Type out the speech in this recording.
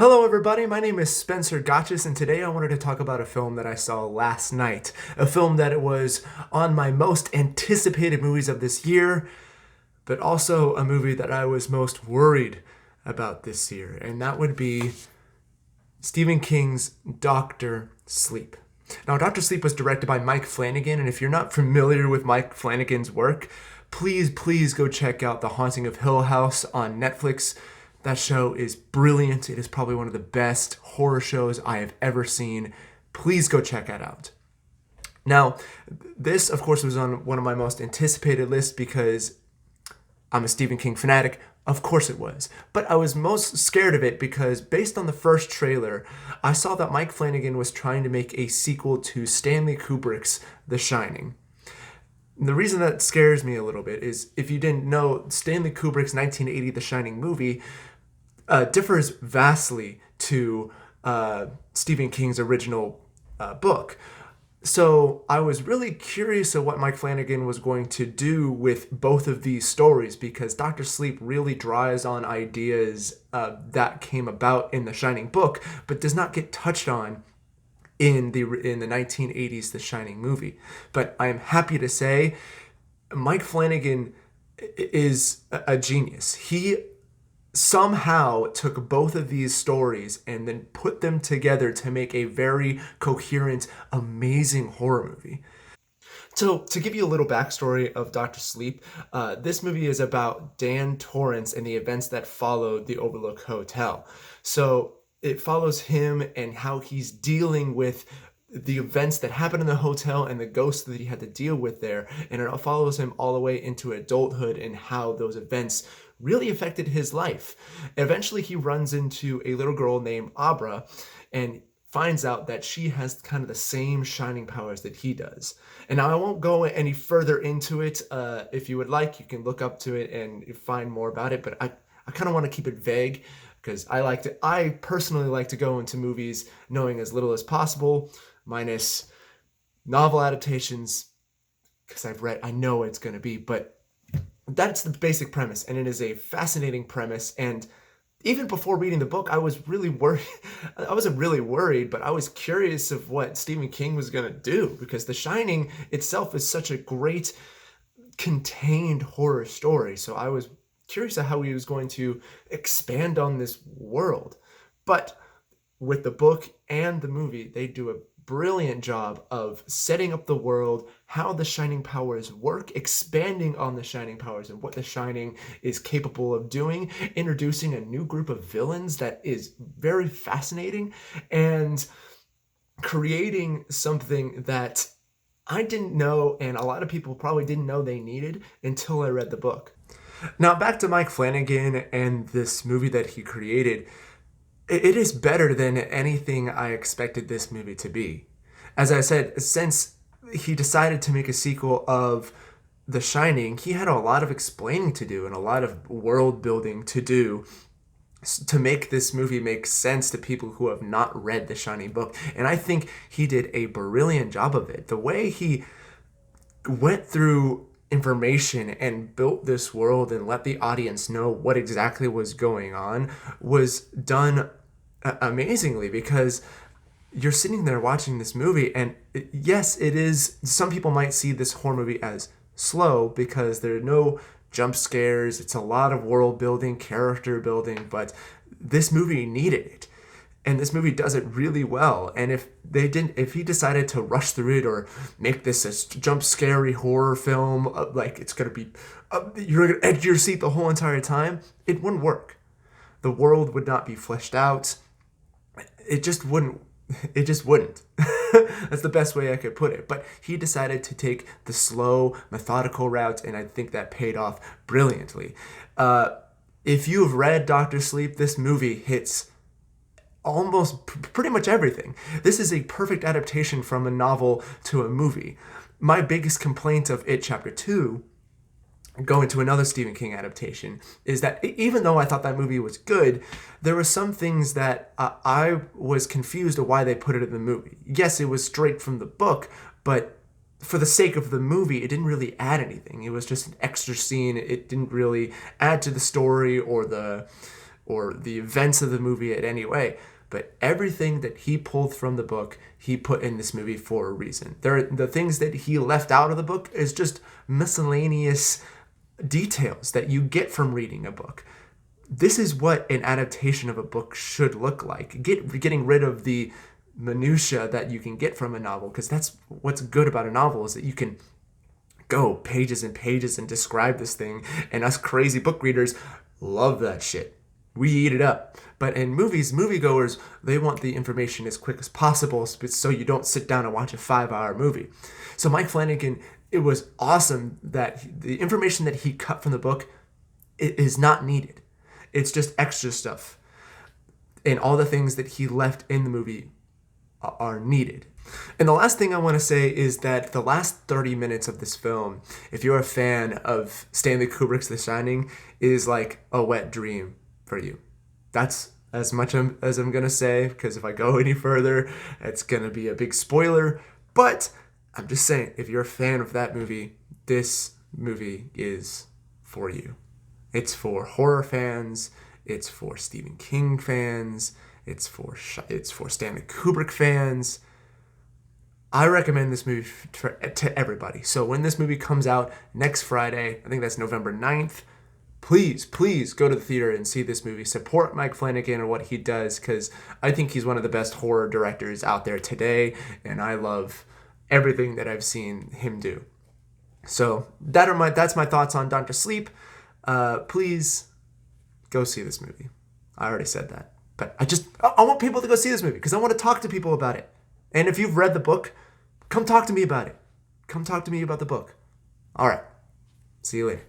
Hello, everybody. My name is Spencer Gochis, and today I wanted to talk about a film that I saw last night. A film that was on my most anticipated movies of this year, but also a movie that I was most worried about this year, and that would be Stephen King's Doctor Sleep. Now, Doctor Sleep was directed by Mike Flanagan, and if you're not familiar with Mike Flanagan's work, please go check out The Haunting of Hill House on Netflix. That show is brilliant. It is probably one of the best horror shows I have ever seen. Please go check that out. Now, this, of course, was on one of my most anticipated lists because I'm a Stephen King fanatic. Of course it was. But I was most scared of it because based on the first trailer, I saw that Mike Flanagan was trying to make a sequel to Stanley Kubrick's The Shining. The reason that scares me a little bit is, if you didn't know, Stanley Kubrick's 1980 The Shining movie differs vastly to Stephen King's original book. So I was really curious of what Mike Flanagan was going to do with both of these stories, because Doctor Sleep really draws on ideas that came about in the Shining book, but does not get touched on in the 1980s The Shining movie. But I am happy to say Mike Flanagan is a genius. He somehow took both of these stories and then put them together to make a very coherent, amazing horror movie. So, to give you a little backstory of Doctor Sleep, this movie is about Dan Torrance and the events that followed the Overlook Hotel. So, it follows him and how he's dealing with the events that happened in the hotel and the ghosts that he had to deal with there. And it follows him all the way into adulthood and how those events really affected his life. Eventually, he runs into a little girl named Abra and finds out that she has kind of the same shining powers that he does. And now I won't go any further into it. If you would like, you can look up to it and find more about it. But I kind of want to keep it vague because I personally like to go into movies knowing as little as possible, minus novel adaptations, because I know it's going to be, but that's the basic premise, and it is a fascinating premise. And even before reading the book, I was really worried. I wasn't really worried, but I was curious of what Stephen King was going to do, because The Shining itself is such a great contained horror story. So I was curious of how he was going to expand on this world. But with the book and the movie, they do a brilliant job of setting up the world, how the Shining powers work, expanding on the Shining powers and what the Shining is capable of doing, introducing a new group of villains that is very fascinating, and creating something that I didn't know, and a lot of people probably didn't know they needed until I read the book. Now, back to Mike Flanagan and this movie that he created. It is better than anything I expected this movie to be. As I said, since he decided to make a sequel of The Shining, he had a lot of explaining to do and a lot of world building to do to make this movie make sense to people who have not read The Shining book. And I think he did a brilliant job of it. The way he went through information and built this world and let the audience know what exactly was going on was done amazingly, because you're sitting there watching this movie, and yes, it is, some people might see this horror movie as slow because there are no jump scares. It's a lot of world building, character building, but this movie needed it. And this movie does it really well. And if he decided to rush through it or make this a jump scary horror film, like it's going to be, you're going to edge your seat the whole entire time, it wouldn't work. The world would not be fleshed out. It just wouldn't. It just wouldn't. That's the best way I could put it. But he decided to take the slow, methodical route, and I think that paid off brilliantly. If you have read Doctor Sleep, this movie hits almost pretty much everything. This is a perfect adaptation from a novel to a movie. My biggest complaint of It Chapter 2, going to another Stephen King adaptation, is that even though I thought that movie was good, there were some things that I was confused of why they put it in the movie. Yes, it was straight from the book, but for the sake of the movie, it didn't really add anything. It was just an extra scene. It didn't really add to the story or the or the events of the movie in any way. But everything that he pulled from the book, he put in this movie for a reason. The things that he left out of the book is just miscellaneous details that you get from reading a book. This is what an adaptation of a book should look like. Getting rid of the minutia that you can get from a novel, because that's what's good about a novel, is that you can go pages and pages and describe this thing, and us crazy book readers love that shit. We eat it up. But in movies, moviegoers, they want the information as quick as possible so you don't sit down and watch a 5-hour movie. So Mike Flanagan, it was awesome that the information that he cut from the book is not needed. It's just extra stuff. And all the things that he left in the movie are needed. And the last thing I want to say is that the last 30 minutes of this film, if you're a fan of Stanley Kubrick's The Shining, is like a wet dream for you. That's as much as I'm going to say, because if I go any further, it's going to be a big spoiler. But I'm just saying, if you're a fan of that movie, this movie is for you. It's for horror fans. It's for Stephen King fans. It's for Stanley Kubrick fans. I recommend this movie to everybody. So when this movie comes out next Friday, I think that's November 9th, please go to the theater and see this movie. Support Mike Flanagan and what he does, because I think he's one of the best horror directors out there today, and I love everything that I've seen him do. So that's my thoughts on Dr. Sleep. Please go see this movie. I already said that. But I want people to go see this movie because I want to talk to people about it. And if you've read the book, come talk to me about it. Come talk to me about the book. All right. See you later.